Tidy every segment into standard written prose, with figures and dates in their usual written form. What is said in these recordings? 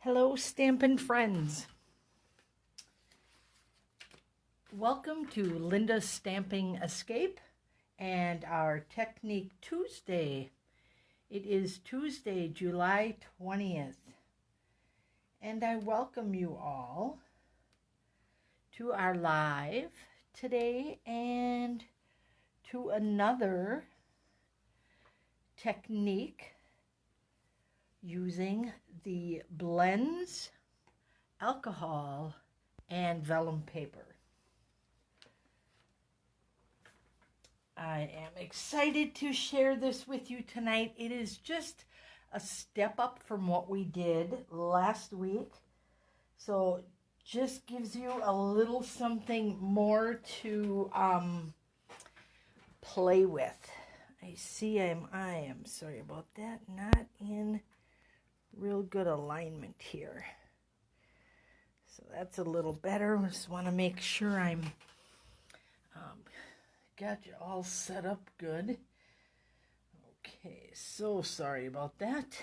Hello, Stampin' friends. Welcome to Linda's Stamping Escape and our Technique Tuesday. It is Tuesday, July 20th, and I welcome you all to our live today and to another technique using the blends, alcohol, and vellum paper. I am excited to share this with you tonight. It is just a step up from what we did last week. So just gives you a little something more to play with. I see I am sorry about that, not in real good alignment here. So that's a little better. Just want to make sure I'm got you all set up good. Okay, so sorry about that.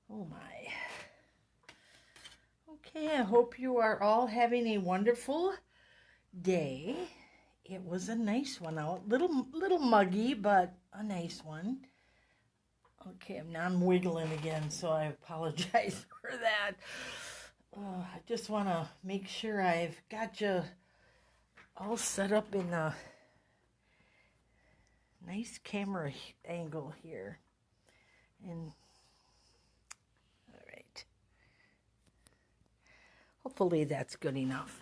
Oh my. Okay, I hope you are all having a wonderful day. It was a nice one out. Little muggy, but a nice one. Okay, now I'm wiggling again, so I apologize for that. I just want to make sure I've got you all set up in a nice camera angle here. And, all right. Hopefully that's good enough,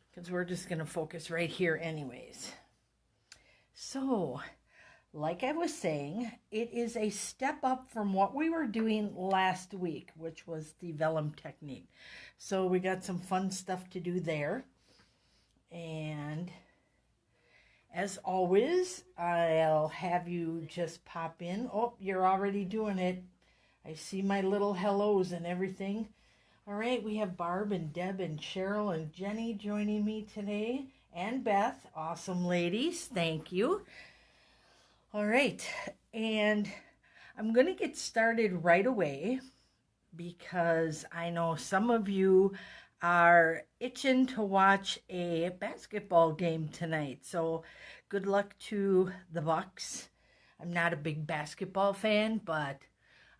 because we're just going to focus right here anyways. So, like I was saying, it is a step up from what we were doing last week, which was the vellum technique. So we got some fun stuff to do there. And as always, I'll have you just pop in. Oh, you're already doing it. I see my little hellos and everything. All right, we have Barb and Deb and Cheryl and Jenny joining me today. And Beth. Awesome ladies. Thank you. All right, and I'm going to get started right away because I know some of you are itching to watch a basketball game tonight. So good luck to the Bucks. I'm not a big basketball fan, but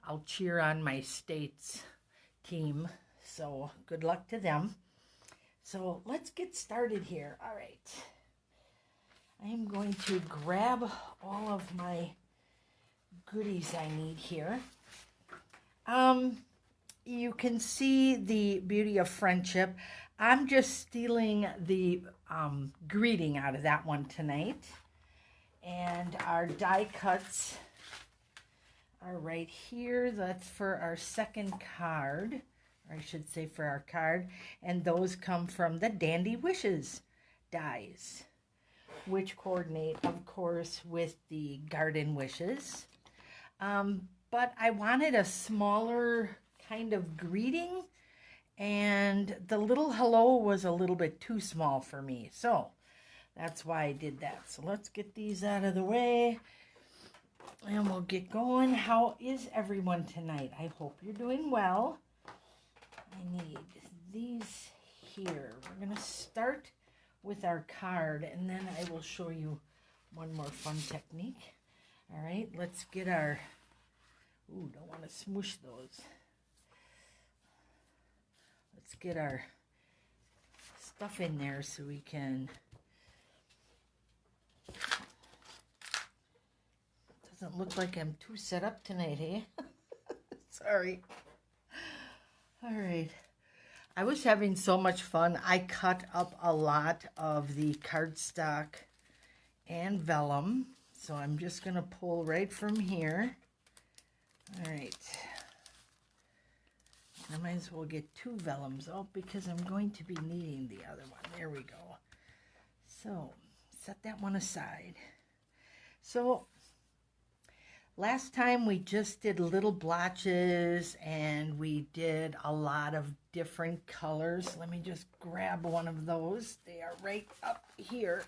I'll cheer on my state's team. So good luck to them. So let's get started here. All right. I am going to grab all of my goodies I need here. You can see the beauty of friendship. I'm just stealing the greeting out of that one tonight. And our die cuts are right here. That's for our second card, or I should say for our card. And those come from the Dandy Wishes dies, which coordinate, of course, with the Garden Wishes. But I wanted a smaller kind of greeting, and the little hello was a little bit too small for me. So that's why I did that. So let's get these out of the way, and we'll get going. How is everyone tonight? I hope you're doing well. I need these here. We're going to start with our card, and then I will show you one more fun technique. All right, let's get our, ooh, don't want to smoosh those. Let's get our stuff in there so we can, doesn't look like I'm too set up tonight, hey? Sorry. All right. I was having so much fun. I cut up a lot of the cardstock and vellum. So I'm just going to pull right from here. All right. I might as well get two vellums out because I'm going to be needing the other one. There we go. So set that one aside. So last time we just did little blotches and we did a lot of different colors. Let me just grab one of those. They are right up here.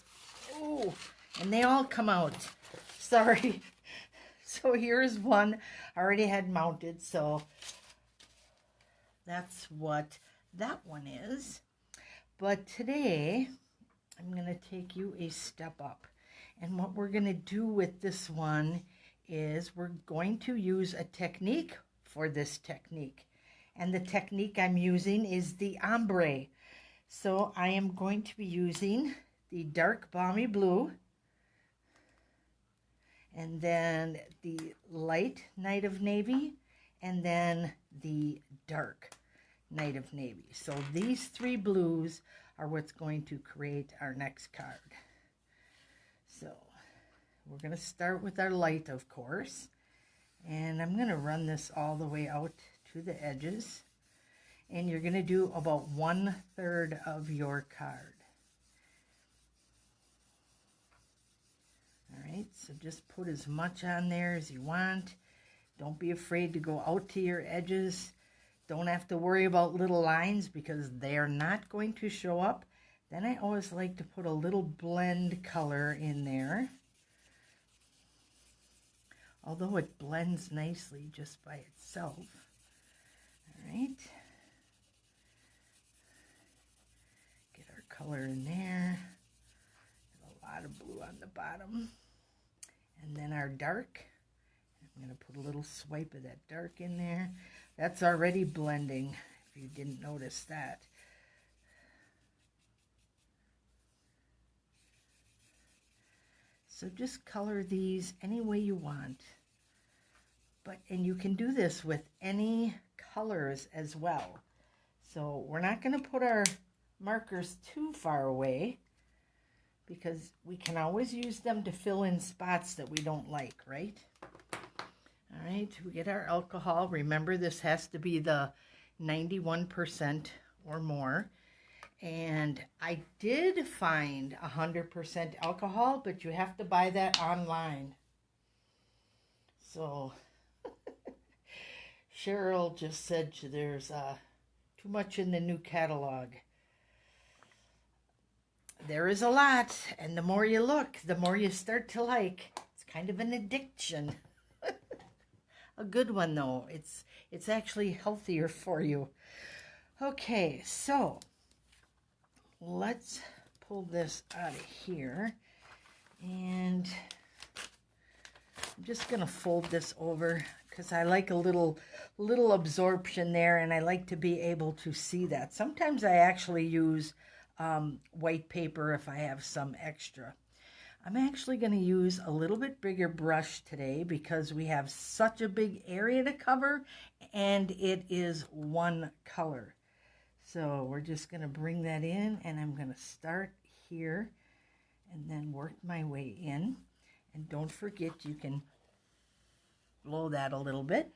Oh, and they all come out. Sorry. So here's one I already had mounted. So that's what that one is. But today, I'm going to take you a step up. And what we're going to do with this one is we're going to use a technique for this technique. And the technique I'm using is the ombre. So I am going to be using the dark balmy blue, and then the light Night of Navy, and then the dark Night of Navy. So these three blues are what's going to create our next card. So we're going to start with our light, of course, and I'm going to run this all the way out to the edges, and you're going to do about 1/3 of your card. All right, so just put as much on there as you want. Don't be afraid to go out to your edges. Don't have to worry about little lines because they are not going to show up. Then I always like to put a little blend color in there, although it blends nicely just by itself. All right. Get our color in there. A lot of blue on the bottom. And then our dark. I'm going to put a little swipe of that dark in there. That's already blending, if you didn't notice that. So just color these any way you want. And you can do this with any colors as well. So we're not going to put our markers too far away, because we can always use them to fill in spots that we don't like, right? All right, we get our alcohol. Remember, this has to be the 91% or more. And I did find 100% alcohol, but you have to buy that online. So Cheryl just said there's too much in the new catalog. There is a lot, and the more you look, the more you start to like. It's kind of an addiction. A good one, though. It's actually healthier for you. Okay, so let's pull this out of here. And I'm just going to fold this over because I like a little absorption there, and I like to be able to see that. Sometimes I actually use white paper if I have some extra. I'm actually going to use a little bit bigger brush today because we have such a big area to cover, and it is one color. So we're just going to bring that in, and I'm going to start here and then work my way in. And don't forget, you can blow that a little bit.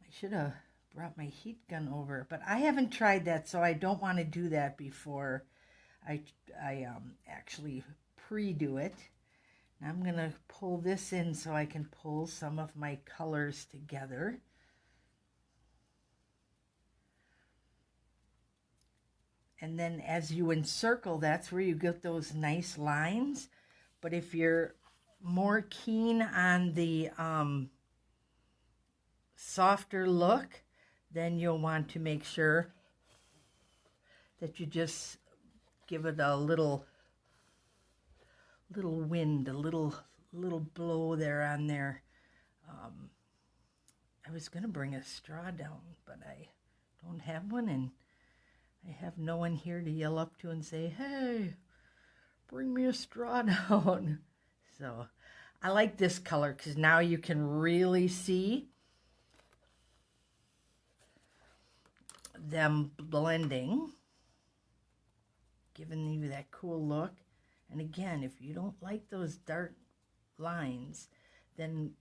I should have brought my heat gun over, but I haven't tried that, so I don't want to do that before I actually pre-do it. Now I'm going to pull this in so I can pull some of my colors together. And then as you encircle, that's where you get those nice lines. But if you're more keen on the softer look, then you'll want to make sure that you just give it a little wind, a little blow there on there. I was going to bring a straw down, but I don't have one, and I have no one here to yell up to and say, hey, bring me a straw down. So I like this color because now you can really see them blending, giving you that cool look. And again, if you don't like those dark lines, then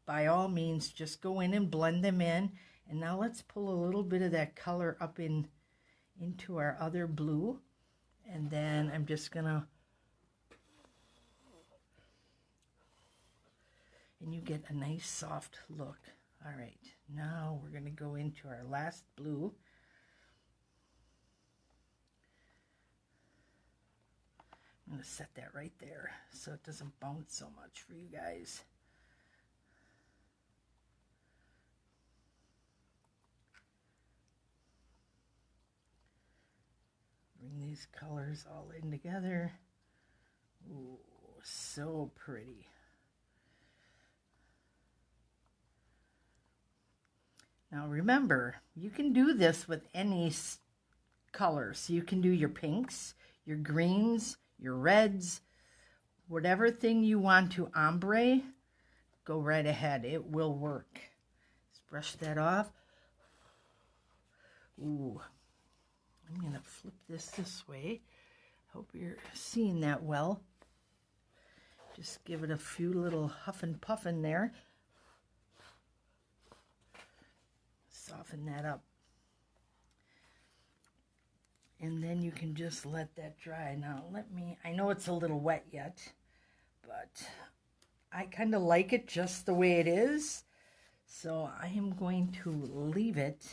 by all means just go in and blend them in. And now let's pull a little bit of that color up into our other blue, and then I'm just gonna, and you get a nice soft look. All right, now we're gonna go into our last blue. I'm going to set that right there so it doesn't bounce so much for you guys. these colors all in together. Ooh, so pretty. Now remember, you can do this with any colors. You can do your pinks, your greens, your reds, whatever thing you want to ombre, go right ahead. It will work. Let's brush that off. Ooh, I'm going to flip this way. Hope you're seeing that well. Just give it a few little huff and puff in there. Soften that up. And then you can just let that dry. Now I know it's a little wet yet, but I kind of like it just the way it is. So I am going to leave it.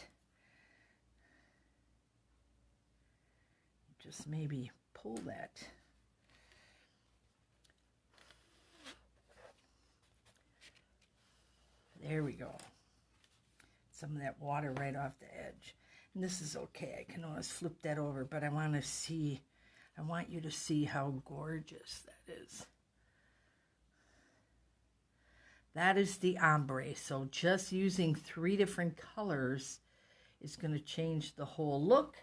Just maybe pull that. There we go. Some of that water right off the edge. And this is okay. I can always flip that over, but I want you to see how gorgeous that is. That is the ombre. So just using 3 different colors is going to change the whole look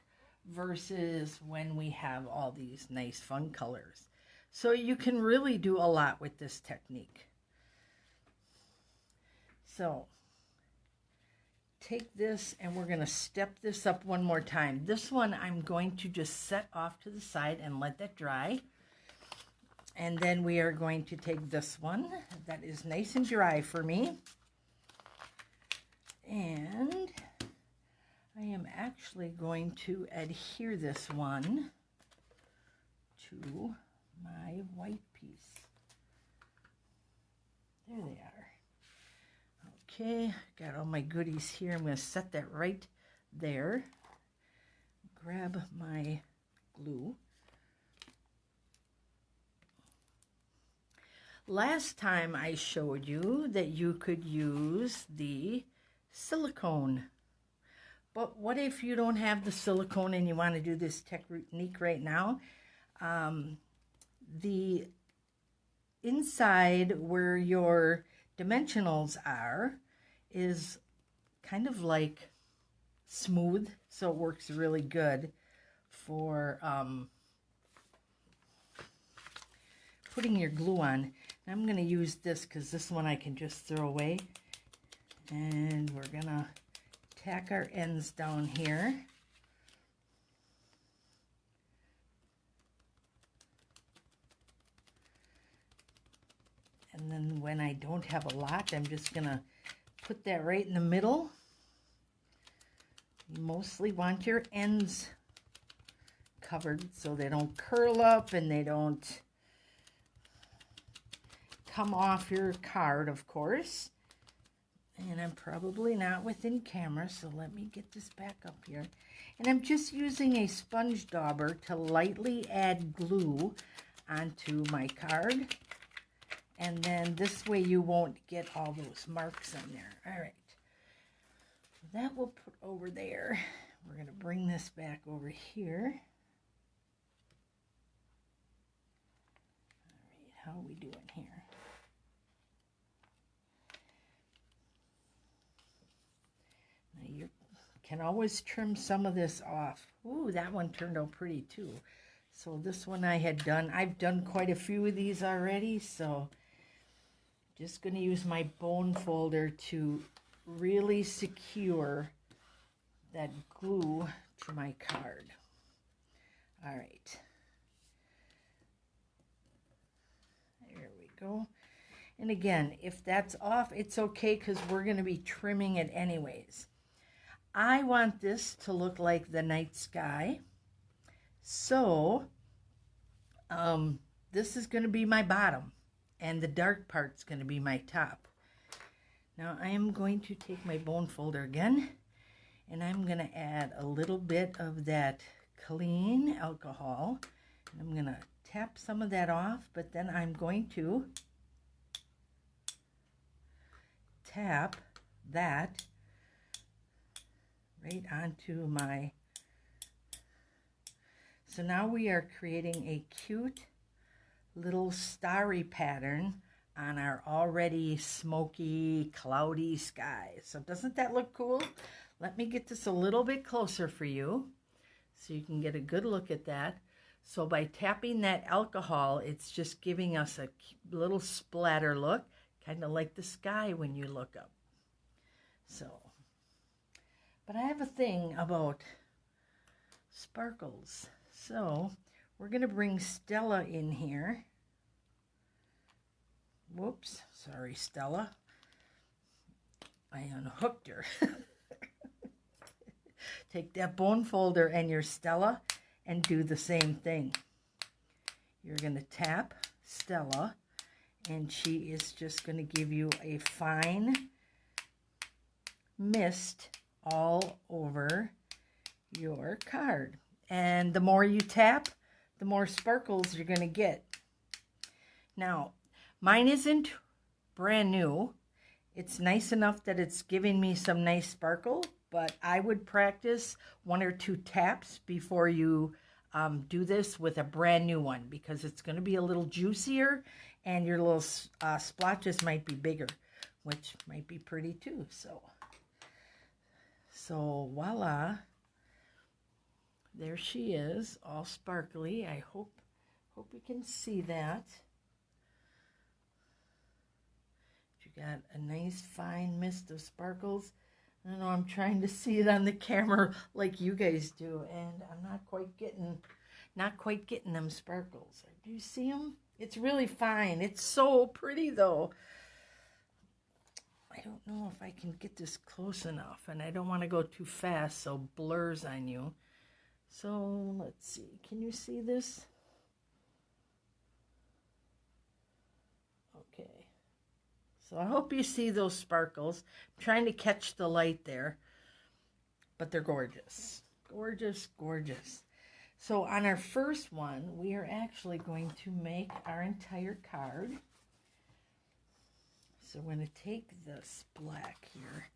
versus when we have all these nice fun colors. So you can really do a lot with this technique. So take this and we're going to step this up one more time. This one I'm going to just set off to the side and let that dry. And then we are going to take this one that is nice and dry for me. And I am actually going to adhere this one to my white piece. There they are. Okay, got all my goodies here. I'm going to set that right there. Grab my glue. Last time I showed you that you could use the silicone. But what if you don't have the silicone and you want to do this technique right now? The inside where your dimensionals are is kind of like smooth, so it works really good for putting your glue on. I'm going to use this because this one I can just throw away, and we're going to tack our ends down here. And then when I don't have a lot, I'm just going to put that right in the middle. You mostly want your ends covered so they don't curl up and they don't come off your card, of course. And I'm probably not within camera, so let me get this back up here. And I'm just using a sponge dauber to lightly add glue onto my card. And then this way you won't get all those marks on there. All right. That we'll put over there. We're going to bring this back over here. All right, how are we doing here? Now you can always trim some of this off. Ooh, that one turned out pretty too. So this one I've done quite a few of these already, so just going to use my bone folder to really secure that glue to my card. All right. There we go. And again, if that's off, it's okay because we're going to be trimming it anyways. I want this to look like the night sky. So this is going to be my bottom. And the dark part's going to be my top. Now I am going to take my bone folder again, and I'm going to add a little bit of that clean alcohol. And I'm going to tap some of that off, but then I'm going to tap that right onto my So now we are creating a cute little starry pattern on our already smoky, cloudy sky. So doesn't that look cool? Let me get this a little bit closer for you so you can get a good look at that. So by tapping that alcohol, it's just giving us a little splatter look, kind of like the sky when you look up. So, but I have a thing about sparkles. So we're going to bring Stella in here. Whoops, sorry, Stella. I unhooked her. Take that bone folder and your Stella and do the same thing. You're going to tap Stella, and she is just going to give you a fine mist all over your card. And the more you tap, the more sparkles you're going to get. Now, mine isn't brand new. It's nice enough that it's giving me some nice sparkle, but I would practice 1 or 2 taps before you do this with a brand new one, because it's going to be a little juicier and your little splotches might be bigger, which might be pretty too. So voila, there she is, all sparkly. I hope you can see that. You got a nice fine mist of sparkles. I know I'm trying to see it on the camera like you guys do, and I'm not quite getting them sparkles. Do you see them? It's really fine. It's so pretty though. I don't know if I can get this close enough, and I don't want to go too fast so it blurs on you. So let's see. Can you see this? Okay. So I hope you see those sparkles. I'm trying to catch the light there, but they're gorgeous. Gorgeous, gorgeous. So on our first one, we are actually going to make our entire card. So we're going to take this black here.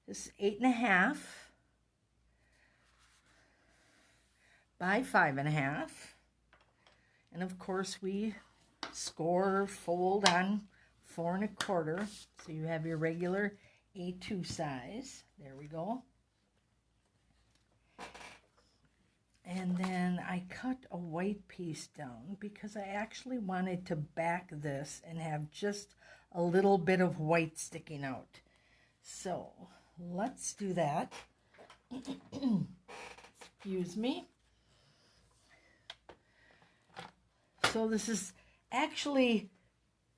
This is 8.5 by 5.5. And of course we score, fold on 4 1/4, so you have your regular A2 size. There we go. And then I cut a white piece down because I actually wanted to back this and have just a little bit of white sticking out. So let's do that. Excuse me. So this is actually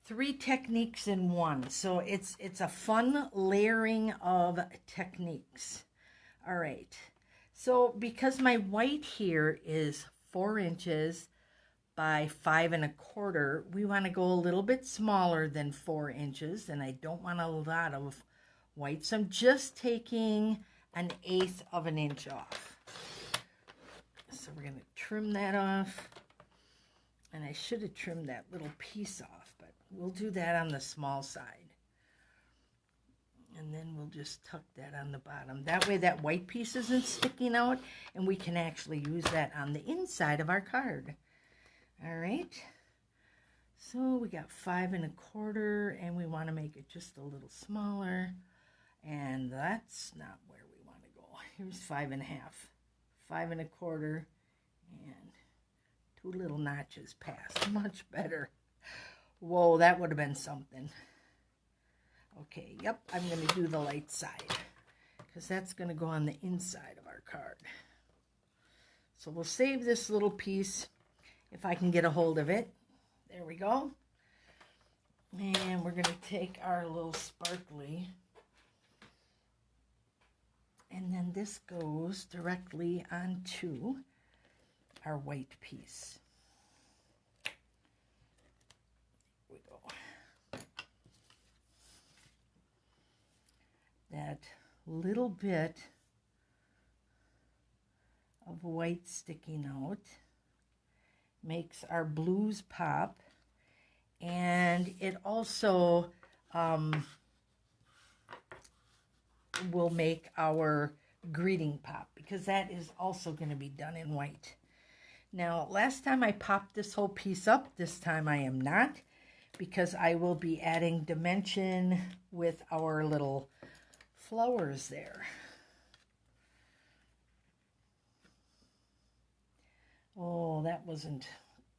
3 techniques in one. So it's a fun layering of techniques. All right. So because my white here is 4 inches by 5 1/4, we want to go a little bit smaller than 4 inches, and I don't want a lot of white. So I'm just taking 1/8 of an inch off. So we're going to trim that off. And I should have trimmed that little piece off, but we'll do that on the small side. And then we'll just tuck that on the bottom. That way that white piece isn't sticking out, and we can actually use that on the inside of our card. All right. So we got 5 1/4, and we want to make it just a little smaller. And that's not where we want to go. Here's 5.5. 5 1/4, and 2 little notches past. Much better. Whoa, that would have been something. Okay, yep, I'm going to do the light side because that's going to go on the inside of our card. So we'll save this little piece if I can get a hold of it. There we go. And we're going to take our little sparkly, and then this goes directly onto our white piece. Here we go. That little bit of white sticking out makes our blues pop, and it also will make our greeting pop, because that is also going to be done in white. Now, last time I popped this whole piece up, this time I am not, because I will be adding dimension with our little flowers there. Oh, that wasn't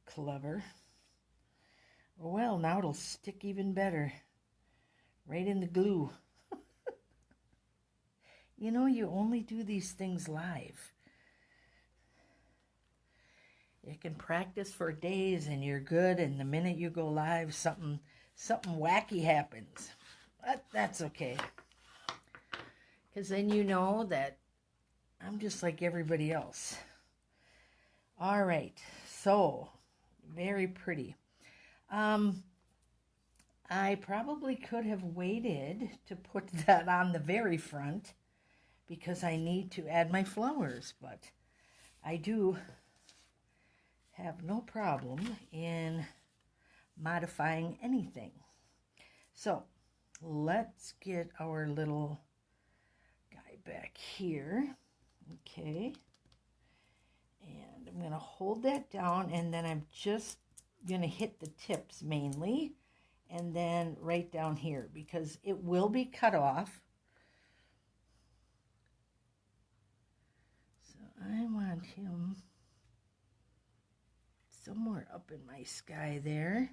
clever. Well, now it'll stick even better. Right in the glue. You know, you only do these things live. You can practice for days and you're good, and the minute you go live, something wacky happens. But that's okay. Because then you know that I'm just like everybody else. All right, so very pretty. I probably could have waited to put that on the very front because I need to add my flowers, but I do have no problem in modifying anything. So let's get our little guy back here. Okay. And I'm going to hold that down, and then I'm just going to hit the tips mainly, and then right down here, because it will be cut off. So I want him somewhere up in my sky there.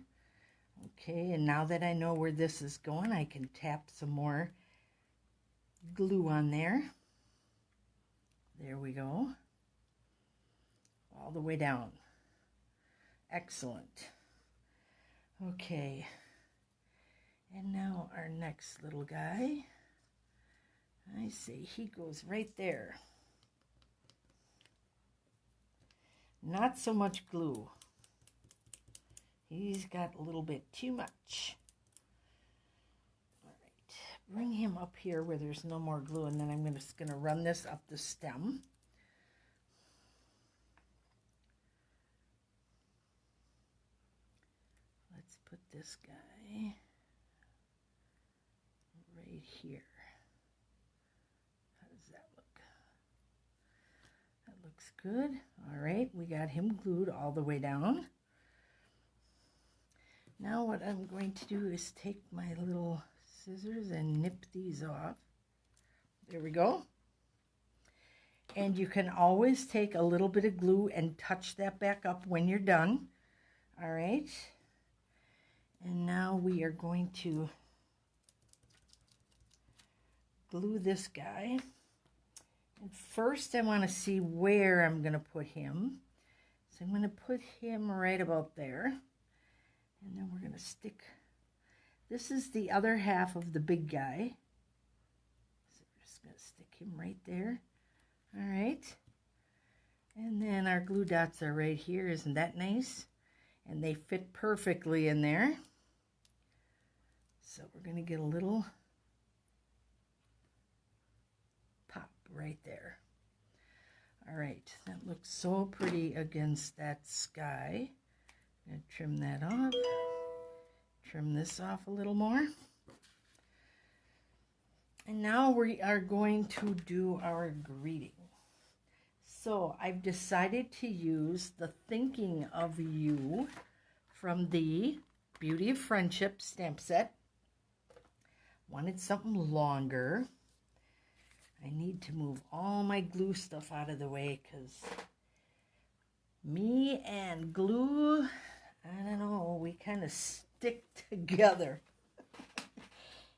Okay, and now that I know where this is going, I can tap some more glue on there. There we go. All the way down. Excellent. Okay. And now our next little guy. I see he goes right there. Not so much glue. He's got a little bit too much. All right. Bring him up here where there's no more glue, and then I'm just going to run this up the stem. Let's put this guy right here. How does that look? That looks good. All right, we got him glued all the way down. Now what I'm going to do is take my little scissors and nip these off. There we go. And you can always take a little bit of glue and touch that back up when you're done. All right. And now we are going to glue this guy. And first I want to see where I'm going to put him. So I'm going to put him right about there. And then we're going to stick, this is the other half of the big guy. So we're just going to stick him right there. All right. And then our glue dots are right here. Isn't that nice? And they fit perfectly in there. So we're going to get a little pop right there. All right. That looks so pretty against that sky. I'm going to trim that off. Trim this off a little more. And now we are going to do our greeting. So I've decided to use the Thinking of You from the Beauty of Friendship stamp set. Wanted something longer. I need to move all my glue stuff out of the way because me and glue, I don't know, we kind of stick together.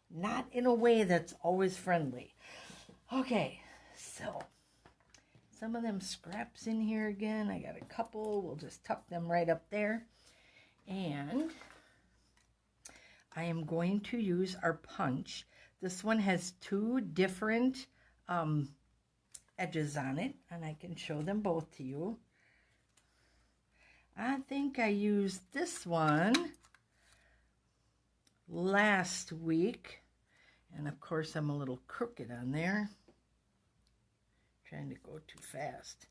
Not in a way that's always friendly. Okay, so some of them scraps in here again. I got a couple. We'll just tuck them right up there. And I am going to use our punch. This one has two different edges on it, and I can show them both to you. I think I used this one last week, and of course I'm a little crooked on there, trying to go too fast.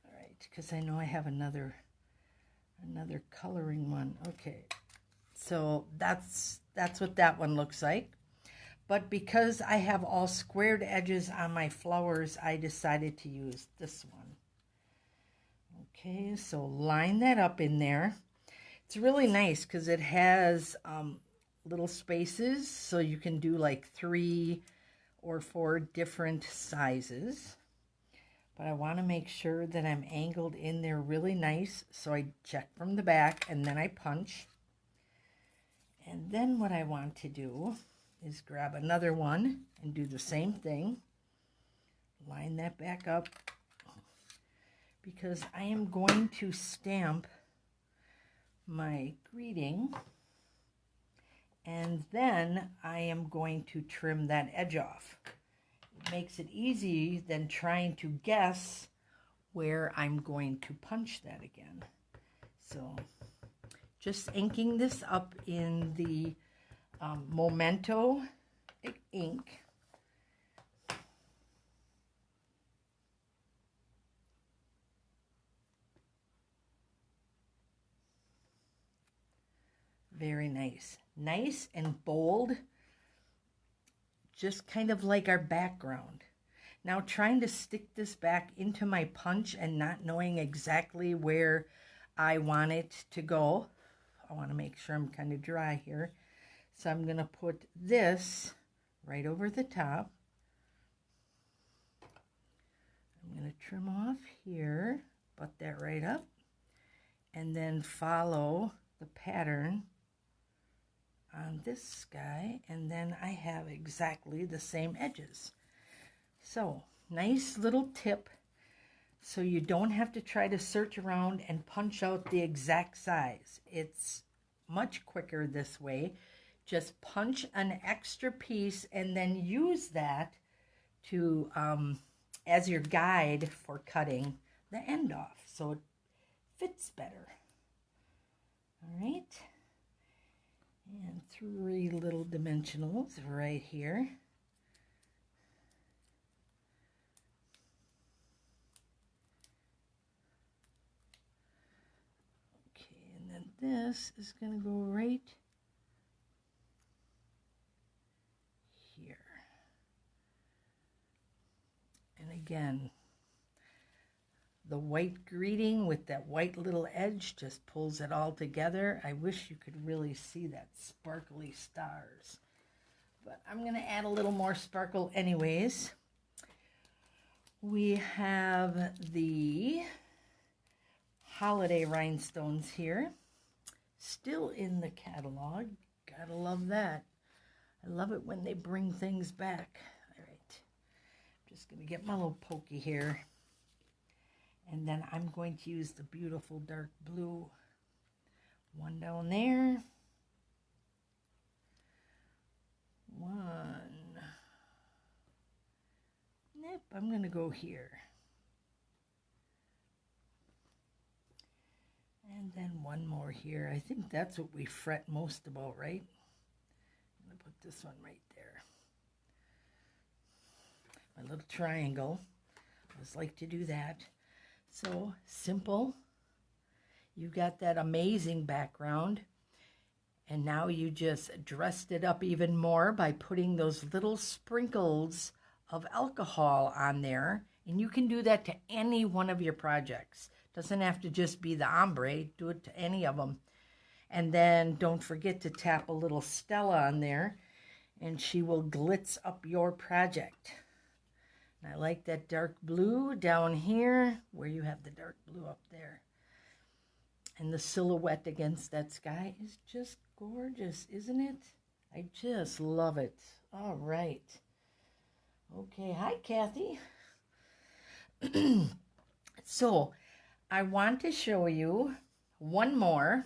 All right, because I know I have another coloring one. Okay, so that's what that one looks like. But because I have all squared edges on my flowers, I decided to use this one. Okay, so line that up in there. It's really nice because it has little spaces, so you can do like 3 or 4 different sizes. But I want to make sure that I'm angled in there really nice, so I check from the back and then I punch. And then what I want to do is grab another one and do the same thing. Line that back up because I am going to stamp my greeting, and then I am going to trim that edge off. It makes it easy than trying to guess where I'm going to punch that again. So just inking this up in the Memento ink. Very nice. Nice and bold, just kind of like our background. Now trying to stick this back into my punch and not knowing exactly where I want it to go. I want to make sure I'm kind of dry here. So I'm going to put this right over the top. I'm going to trim off here, butt that right up, and then follow the pattern on this guy, and then I have exactly the same edges. So nice little tip, so you don't have to try to search around and punch out the exact size. It's much quicker this way. Just punch an extra piece and then use that to as your guide for cutting the end off, so it fits better. All right, and 3 little dimensionals right here. Okay, and then this is going to go right here. And again, the white greeting with that white little edge just pulls it all together. I wish you could really see that sparkly stars, but I'm going to add a little more sparkle anyways. We have the holiday rhinestones here, still in the catalog. Gotta love that. I love it when they bring things back. All right, I'm just going to get my little pokey here. And then I'm going to use the beautiful dark blue one down there. One. Nope, I'm going to go here. And then one more here. I think that's what we fret most about, right? I'm going to put this one right there. My little triangle. I always like to do that. So simple. You got that amazing background, and now you just dressed it up even more by putting those little sprinkles of alcohol on there, and you can do that to any one of your projects. Doesn't have to just be the ombre. Do it to any of them. And then don't forget to tap a little Stella on there, and she will glitz up your project. I like that dark blue down here where you have the dark blue up there. And the silhouette against that sky is just gorgeous, isn't it? I just love it. All right. Okay, hi, Kathy. So I want to show you one more.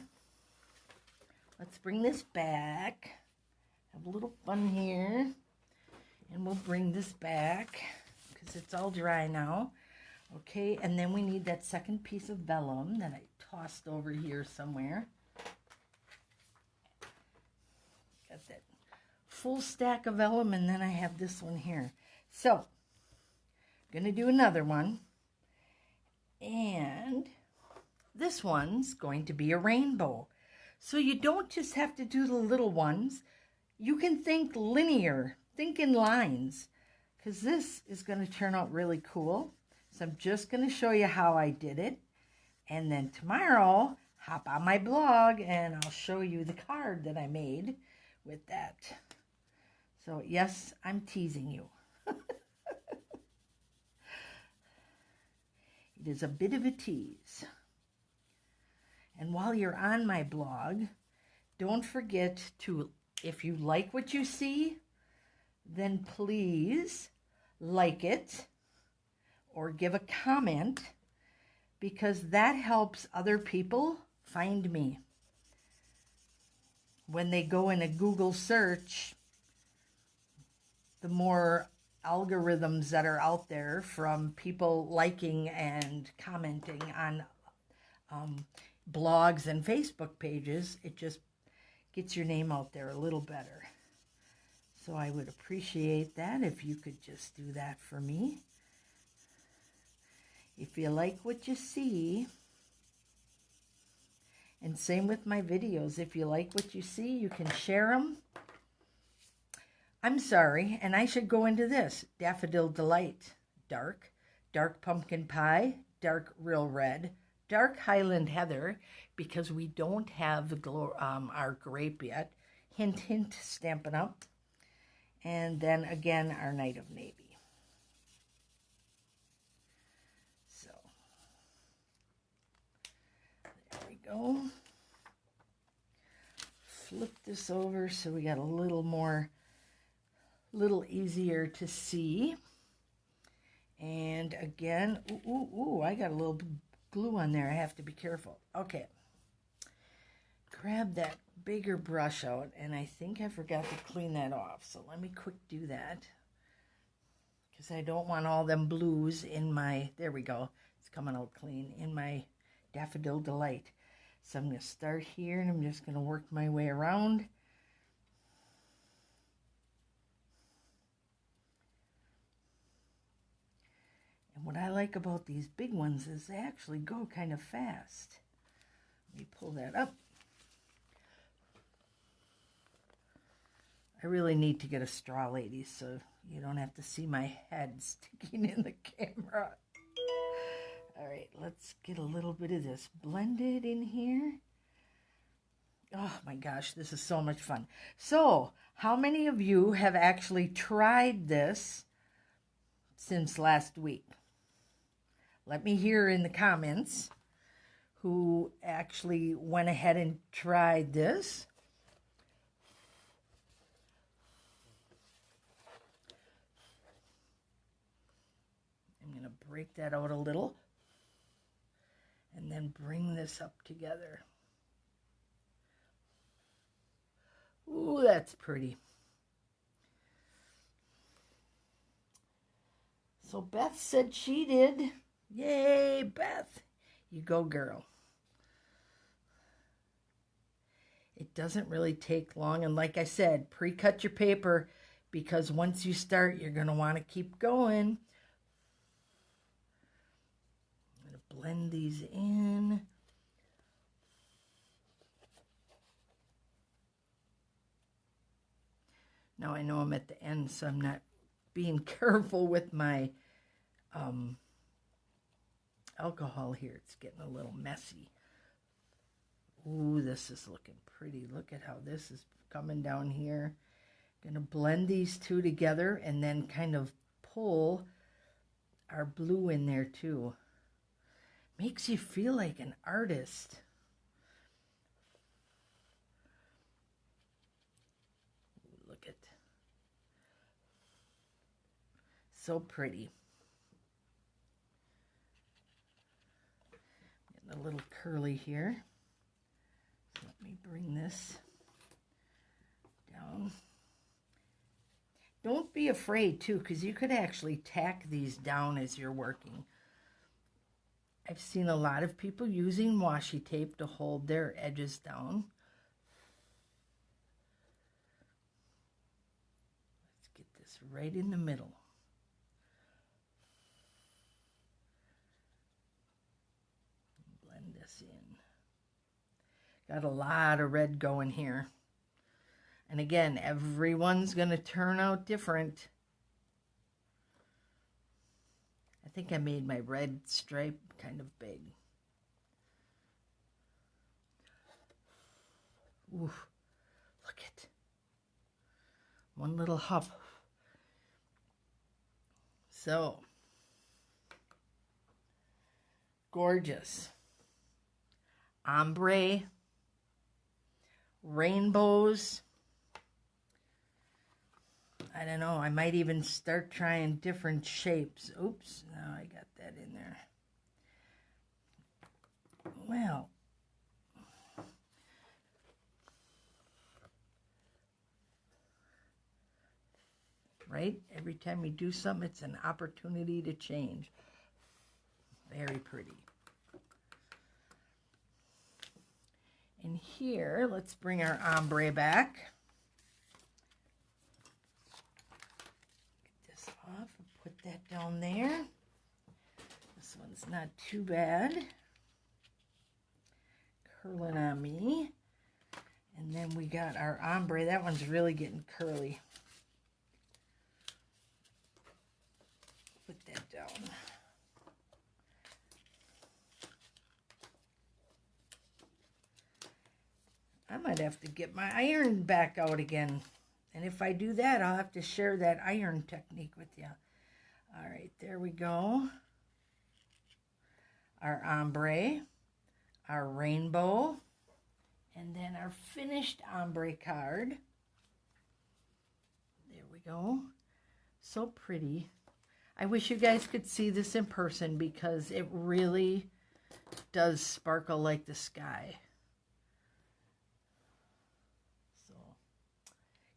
Let's bring this back. Have a little fun here. And we'll bring this back, it's all dry now. Okay, and then we need that second piece of vellum that I tossed over here somewhere. Got that full stack of vellum, and then I have this one here. So, I'm going to do another one. And this one's going to be a rainbow. So you don't just have to do the little ones. You can think linear. think in lines, because this is going to turn out really cool. So I'm just going to show you how I did it. And then tomorrow, hop on my blog and I'll show you the card that I made with that. So yes, I'm teasing you. It is a bit of a tease. And while you're on my blog, don't forget to, if you like what you see, then please like it or give a comment, because that helps other people find me. When they go in a Google search, the more algorithms that are out there from people liking and commenting on blogs and Facebook pages, it just gets your name out there a little better. So I would appreciate that if you could just do that for me. If you like what you see, and same with my videos, if you like what you see, you can share them. I'm sorry, and I should go into this. Daffodil Delight, dark, dark pumpkin pie, dark real red, dark Highland Heather, because we don't have the our grape yet. Hint, hint, Stampin' Up. And then again, our Night of Navy. So, there we go. Flip this over so we got a little easier to see. And again, ooh, I got a little glue on there. I have to be careful. Okay. Grab that bigger brush out, and I think I forgot to clean that off. So let me quick do that, because I don't want all them blues in my, there we go. It's coming out clean in my Daffodil Delight. So I'm going to start here, and I'm just going to work my way around. And what I like about these big ones is they actually go kind of fast. Let me pull that up. I really need to get a straw, ladies, so you don't have to see my head sticking in the camera. All right, let's get a little bit of this blended in here. Oh my gosh, this is so much fun. So, how many of you have actually tried this since last week? Let me hear in the comments who actually went ahead and tried this. I'm going to break that out a little and then bring this up together. Ooh, that's pretty. So Beth said she did. Yay, Beth. You go, girl. It doesn't really take long. And like I said, pre-cut your paper, because once you start, you're going to want to keep going. I'm going to blend these in. Now I know I'm at the end, so I'm not being careful with my alcohol here. It's getting a little messy. Ooh, this is looking pretty. Look at how this is coming down here. Going to blend these two together and then kind of pull our blue in there too. Makes you feel like an artist. Look at, so pretty. Getting a little curly here. So let me bring this down. Don't be afraid too, because you could actually tack these down as you're working. I've seen a lot of people using washi tape to hold their edges down. Let's get this right in the middle. Blend this in. Got a lot of red going here. And again, everyone's going to turn out different. I think I made my red stripe kind of big. Ooh, look at one little hop. So, gorgeous. Ombre, rainbows. I don't know, I might even start trying different shapes. Oops, now I got that in there. Well, right? Every time you do something, it's an opportunity to change. Very pretty. And here, let's bring our ombre back. Get this off and put that down there. This one's not too bad. Curling on me. And then we got our ombre. That one's really getting curly. Put that down. I might have to get my iron back out again. And if I do that, I'll have to share that iron technique with you. All right, there we go. Our ombre, our rainbow, and then our finished ombre card. There we go. So pretty. I wish you guys could see this in person because it really does sparkle like the sky. So,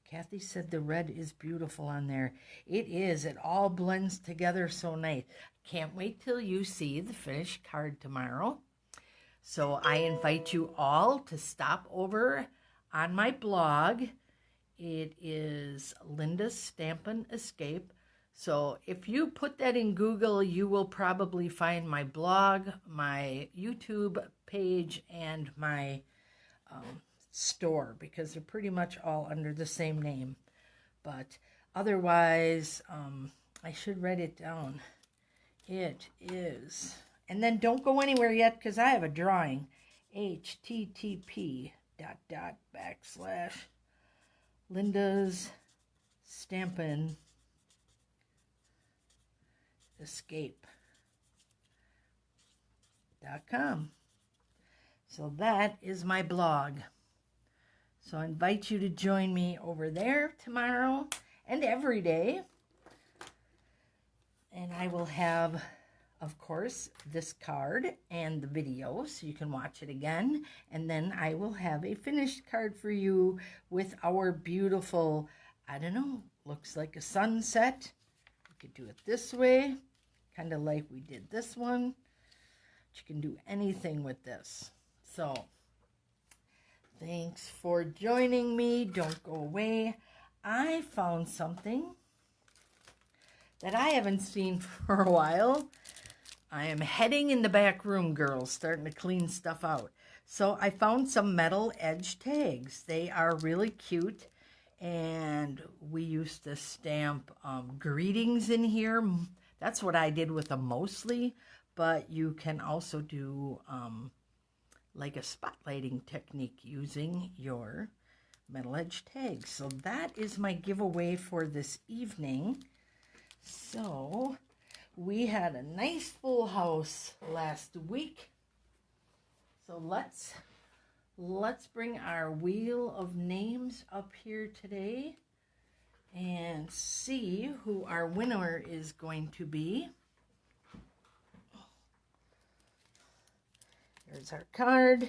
Kathy said the red is beautiful on there. It is. It all blends together so nice. Can't wait till you see the finished card tomorrow. So I invite you all to stop over on my blog. It is Linda's Stampin' Escape. So if you put that in Google, you will probably find my blog, my YouTube page, and my store, because they're pretty much all under the same name. But otherwise, I should write it down. It is, and then don't go anywhere yet because I have a drawing. http://Linda's Stampin' Escape.com. So that is my blog. So I invite you to join me over there tomorrow and every day. And I will have, of course, this card and the video so you can watch it again. And then I will have a finished card for you with our beautiful, I don't know, looks like a sunset. You could do it this way, kind of like we did this one. But you can do anything with this. So, thanks for joining me. Don't go away. I found something that I haven't seen for a while. I am heading in the back room, girls, starting to clean stuff out. So I found some metal edge tags. They are really cute, and we used to stamp greetings in here. That's what I did with them mostly, but you can also do like a spotlighting technique using your metal edge tags. So that is my giveaway for this evening. So we had a nice full house last week. So let's bring our wheel of names up here today and see who our winner is going to be. There's our card.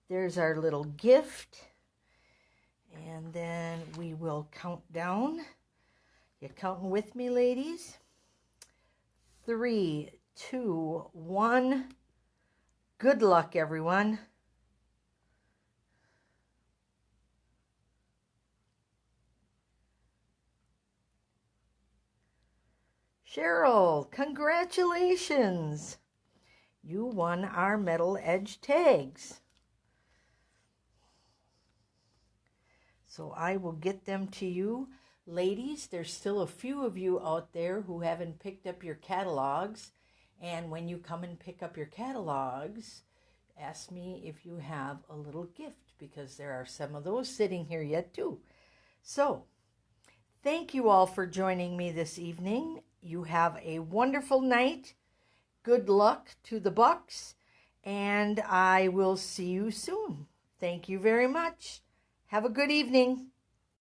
There's our little gift. And then we will count down. You counting with me, ladies? 3, 2, 1. Good luck, everyone. Cheryl, congratulations. You won our metal edge tags. So I will get them to you. Ladies, there's still a few of you out there who haven't picked up your catalogs. And when you come and pick up your catalogs, ask me if you have a little gift, because there are some of those sitting here yet too. So, thank you all for joining me this evening. You have a wonderful night. Good luck to the Bucks, and I will see you soon. Thank you very much. Have a good evening.